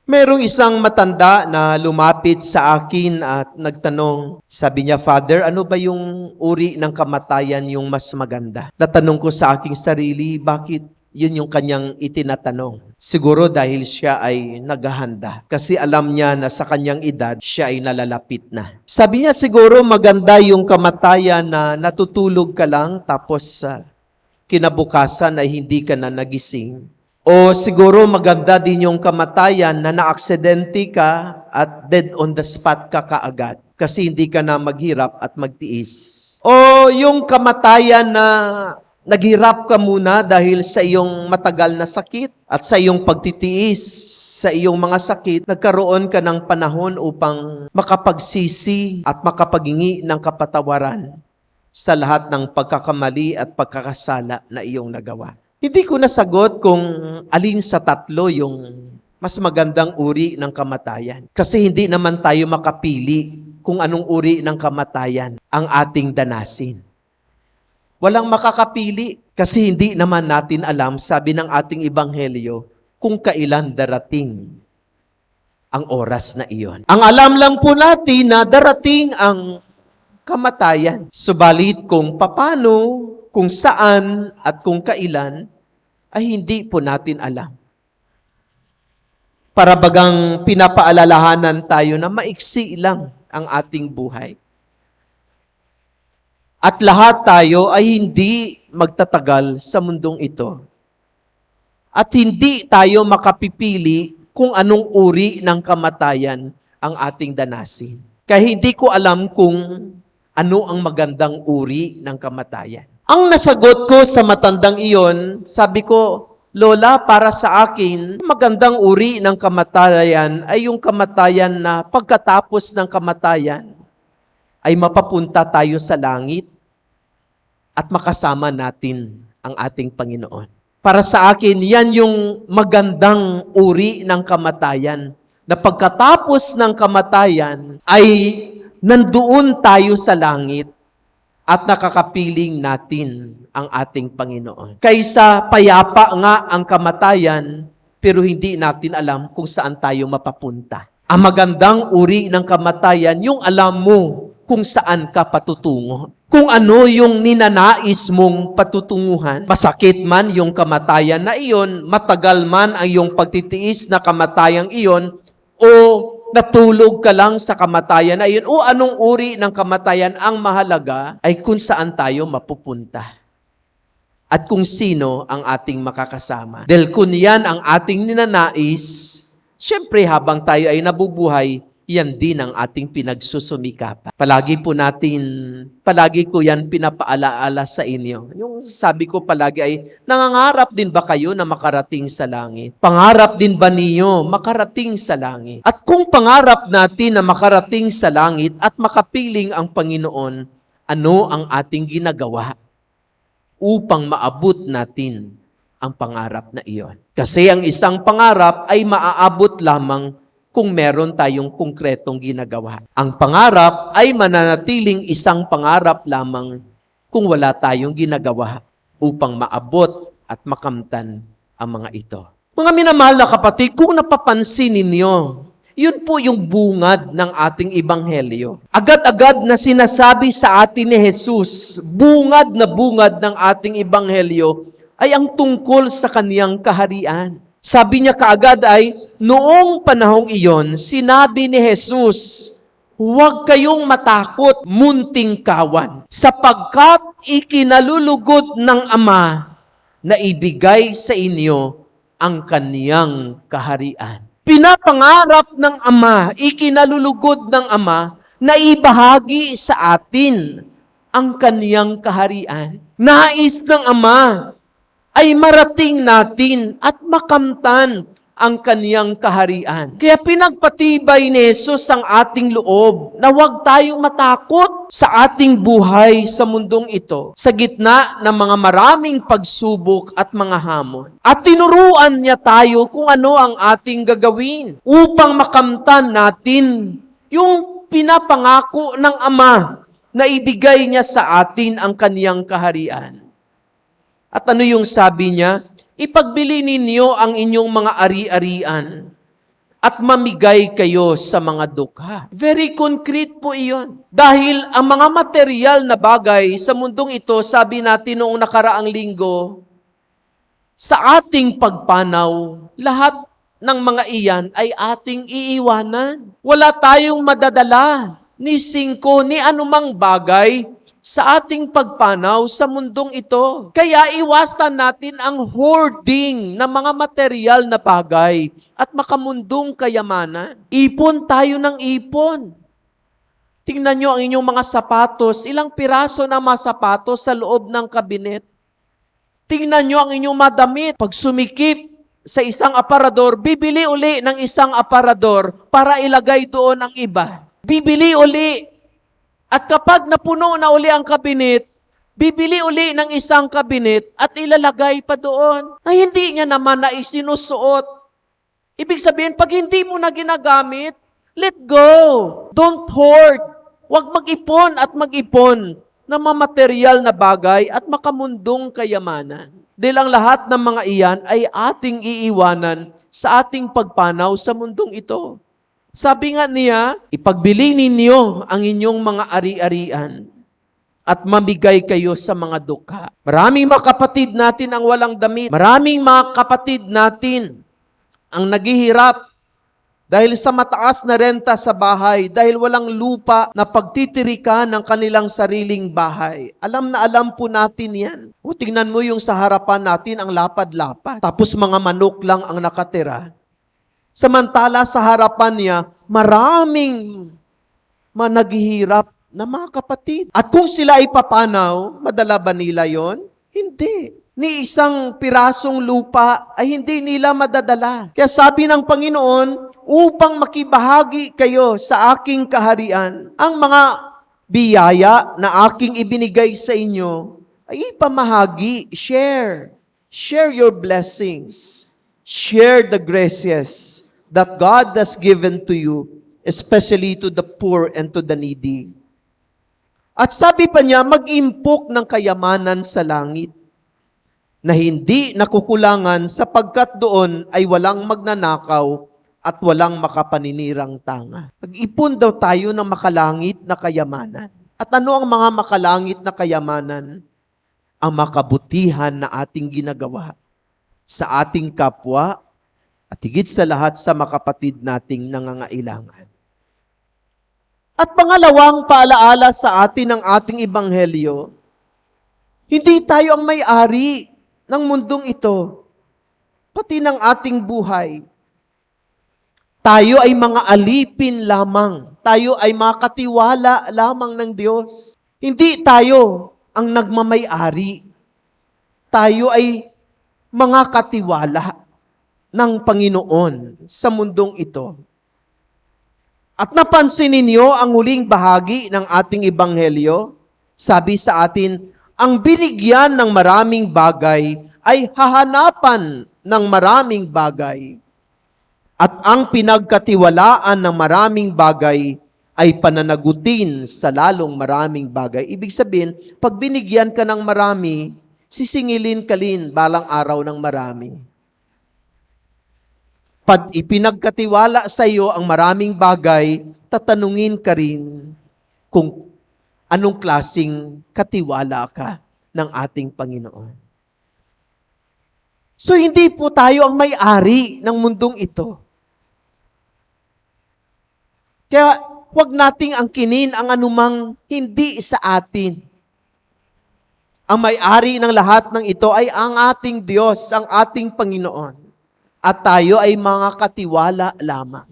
Merong isang matanda na lumapit sa akin at nagtanong. Sabi niya, Father, ano ba yung uri ng kamatayan yung mas maganda? Natanong ko sa aking sarili, bakit yun yung kanyang itinatanong? Siguro dahil siya ay naghahanda. Kasi alam niya na sa kanyang edad, siya ay nalalapit na. Sabi niya, siguro maganda yung kamatayan na natutulog ka lang tapos kinabukasan ay hindi ka na nagising. O siguro maganda din yung kamatayan na naaksidente ka at dead on the spot ka kaagad kasi hindi ka na maghirap at magtiis. O yung kamatayan na naghirap ka muna dahil sa iyong matagal na sakit at sa iyong pagtitiis sa iyong mga sakit, nagkaroon ka ng panahon upang makapagsisi at makapaghingi ng kapatawaran sa lahat ng pagkakamali at pagkakasala na iyong nagawa. Hindi ko nasagot kung alin sa tatlo yung mas magandang uri ng kamatayan. Kasi hindi naman tayo makapili kung anong uri ng kamatayan ang ating danasin. Walang makakapili kasi hindi naman natin alam, sabi ng ating ebanghelyo, kung kailan darating ang oras na iyon. Ang alam lang po natin na darating ang kamatayan. Subalit kung papano, kung saan at kung kailan, ay hindi po natin alam. Para bagang pinapaalalahanan tayo na maiksi lang ang ating buhay. At lahat tayo ay hindi magtatagal sa mundong ito. At hindi tayo makapipili kung anong uri ng kamatayan ang ating danasin. Kaya hindi ko alam kung ano ang magandang uri ng kamatayan. Ang nasagot ko sa matandang iyon, sabi ko, Lola, para sa akin, magandang uri ng kamatayan ay yung kamatayan na pagkatapos ng kamatayan ay mapapunta tayo sa langit at makasama natin ang ating Panginoon. Para sa akin, yan yung magandang uri ng kamatayan na pagkatapos ng kamatayan ay nandoon tayo sa langit at nakakapiling natin ang ating Panginoon. Kaysa payapa nga ang kamatayan, pero hindi natin alam kung saan tayo mapapunta. Ang magandang uri ng kamatayan, yung alam mo kung saan ka patutungo. Kung ano yung ninanais mong patutunguhan. Masakit man yung kamatayan na iyon, matagal man ang iyong pagtitiis na kamatayang iyon, o natulog ka lang sa kamatayan na iyon, o anong uri ng kamatayan, ang mahalaga ay kung saan tayo mapupunta. At kung sino ang ating makakasama. Dahil kung yan ang ating ninanais, syempre habang tayo ay nabubuhay, yan din ang ating pinagsusumikapan. Palagi ko yan pinapaalaala sa inyo. Yung sabi ko palagi ay, nangangarap din ba kayo na makarating sa langit? Pangarap din ba niyo makarating sa langit? At kung pangarap natin na makarating sa langit at makapiling ang Panginoon, ano ang ating ginagawa upang maabot natin ang pangarap na iyon? Kasi ang isang pangarap ay maaabot lamang kung meron tayong konkretong ginagawa. Ang pangarap ay mananatiling isang pangarap lamang kung wala tayong ginagawa upang maabot at makamtan ang mga ito. Mga minamahal na kapatid, kung napapansin ninyo, yun po yung bungad ng ating ebanghelyo. Agad-agad na sinasabi sa atin ni Jesus, bungad na bungad ng ating ebanghelyo ay ang tungkol sa kaniyang kaharian. Sabi niya kaagad ay, noong panahong iyon, sinabi ni Jesus, huwag kayong matakot, munting kawan, sapagkat ikinalulugod ng Ama na ibigay sa inyo ang kaniyang kaharian. Pinapangarap ng Ama, ikinalulugod ng Ama, na ibahagi sa atin ang kaniyang kaharian. Nais ng Ama ay marating natin at makamtan ang kaniyang kaharian. Kaya pinagpatibay ni Jesus ang ating loob na huwag tayong matakot sa ating buhay sa mundong ito, sa gitna ng mga maraming pagsubok at mga hamon. At tinuruan niya tayo kung ano ang ating gagawin upang makamtan natin yung pinapangako ng Ama na ibigay niya sa atin ang kaniyang kaharian. At ano yung sabi niya? Ipagbili ninyo ang inyong mga ari-arian at mamigay kayo sa mga dukha. Very concrete po iyon. Dahil ang mga material na bagay sa mundong ito, sabi natin noong nakaraang linggo, sa ating pagpanaw, lahat ng mga iyan ay ating iiwanan. Wala tayong madadala ni singko, ni anumang bagay sa ating pagpanaw sa mundong ito. Kaya iwasan natin ang hoarding ng mga material na bagay at makamundong kayamanan. Ipon tayo ng ipon. Tingnan nyo ang inyong mga sapatos. Ilang piraso na mga sapatos sa loob ng kabinet. Tingnan nyo ang inyong madamit. Pag sumikip sa isang aparador, bibili uli ng isang aparador para ilagay doon ang iba. Bibili uli. At kapag napuno na uli ang kabinet, bibili uli ng isang kabinet at ilalagay pa doon na hindi niya naman na isinusuot. Ibig sabihin, pag hindi mo na ginagamit, let go. Don't hoard. Huwag mag-ipon at mag-ipon ng mga material na bagay at makamundong kayamanan. Dahil ang lahat ng mga iyan ay ating iiwanan sa ating pagpanaw sa mundong ito. Sabi nga niya, ipagbili ninyo ang inyong mga ari-arian at mamigay kayo sa mga dukha. Maraming mga kapatid natin ang walang damit. Maraming mga kapatid natin ang naghihirap dahil sa mataas na renta sa bahay, dahil walang lupa na pagtitirikan ng kanilang sariling bahay. Alam na alam po natin yan. O tingnan mo yung sa harapan natin ang lapad-lapad. Tapos mga manok lang ang nakatira. Samantala sa harapan niya, maraming naghihirap na mga kapatid. At kung sila ay papanaw, madala ba nila yon? Hindi. Ni isang pirasong lupa ay hindi nila madadala. Kaya sabi ng Panginoon, upang makibahagi kayo sa aking kaharian, ang mga biyaya na aking ibinigay sa inyo, ay ipamahagi, share. Share your blessings. Share the graces that God has given to you, especially to the poor and to the needy. At sabi pa niya, mag-impok ng kayamanan sa langit, na hindi nakukulangan sapagkat doon ay walang magnanakaw at walang makapaninirang tanga. Mag-ipon daw tayo ng makalangit na kayamanan. At ano ang mga makalangit na kayamanan? Ang makabutihan na ating ginagawa sa ating kapwa at higit sa lahat sa makapatid nating nangangailangan. At pangalawang paalaala sa atin ng ating ebanghelyo, hindi tayo ang may-ari ng mundong ito, pati ng ating buhay. Tayo ay mga alipin lamang. Tayo ay makatiwala lamang ng Diyos. Hindi tayo ang nagmamay-ari. Tayo ay mga katiwala ng Panginoon sa mundong ito. At napansin ninyo ang huling bahagi ng ating ebanghelyo, sabi sa atin, ang binigyan ng maraming bagay ay hahanapan ng maraming bagay. At ang pinagkatiwalaan ng maraming bagay ay pananagutin sa lalong maraming bagay. Ibig sabihin, pag binigyan ka ng marami, sisingilin ka rin balang araw ng marami. Pag ipinagkatiwala sa iyo ang maraming bagay, tatanungin ka rin kung anong klaseng katiwala ka ng ating Panginoon. So hindi po tayo ang may-ari ng mundong ito. Kaya huwag nating angkinin ang anumang hindi sa atin. Ang may-ari ng lahat ng ito ay ang ating Diyos, ang ating Panginoon. At tayo ay mga katiwala lamang.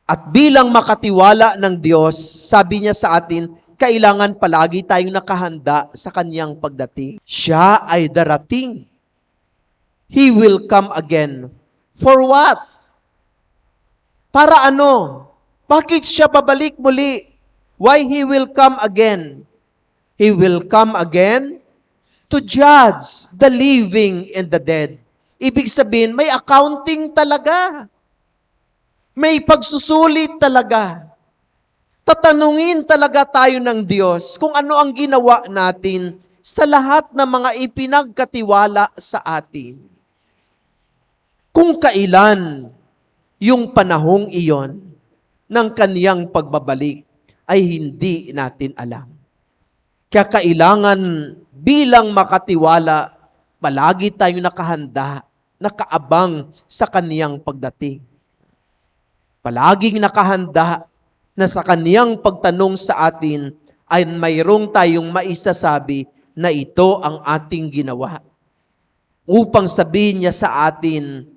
At bilang makatiwala ng Diyos, sabi niya sa atin, kailangan palagi tayong nakahanda sa kanyang pagdating. Siya ay darating. He will come again. For what? Para ano? Bakit siya babalik muli? Why He will come again? He will come again to judge the living and the dead. Ibig sabihin, may accounting talaga. May pagsusulit talaga. Tatanungin talaga tayo ng Diyos kung ano ang ginawa natin sa lahat ng mga ipinagkatiwala sa atin. Kung kailan yung panahong iyon ng kaniyang pagbabalik ay hindi natin alam. Kaya kailangan bilang makatiwala, palagi tayong nakahanda, nakaabang sa kaniyang pagdating. Palaging nakahanda na sa kaniyang pagtanong sa atin ay mayroong tayong maisasabi na ito ang ating ginawa. Upang sabihin niya sa atin,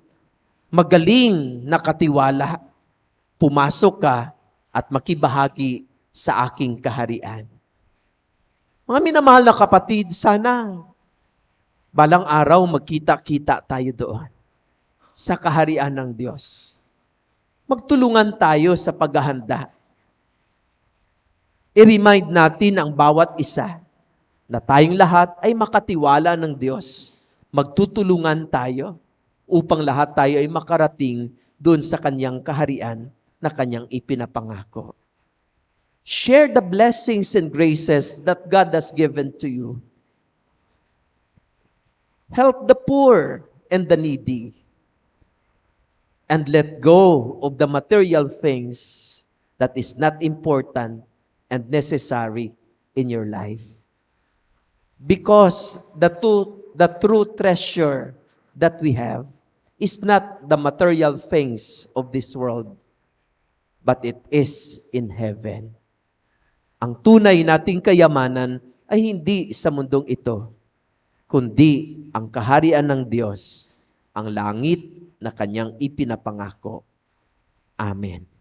magaling na katiwala, pumasok ka at makibahagi sa aking kaharian. Mga minamahal na kapatid, sana balang araw magkita-kita tayo doon sa kaharian ng Diyos. Magtulungan tayo sa paghahanda. I-remind natin ang bawat isa na tayong lahat ay makatiwala ng Diyos. Magtutulungan tayo upang lahat tayo ay makarating doon sa kanyang kaharian na kanyang ipinapangako. Share the blessings and graces that God has given to you. Help the poor and the needy. And let go of the material things that is not important and necessary in your life. Because the true treasure that we have is not the material things of this world, but it is in heaven. Ang tunay nating kayamanan ay hindi sa mundong ito, kundi ang kaharian ng Diyos, ang langit na kanyang ipinapangako. Amen.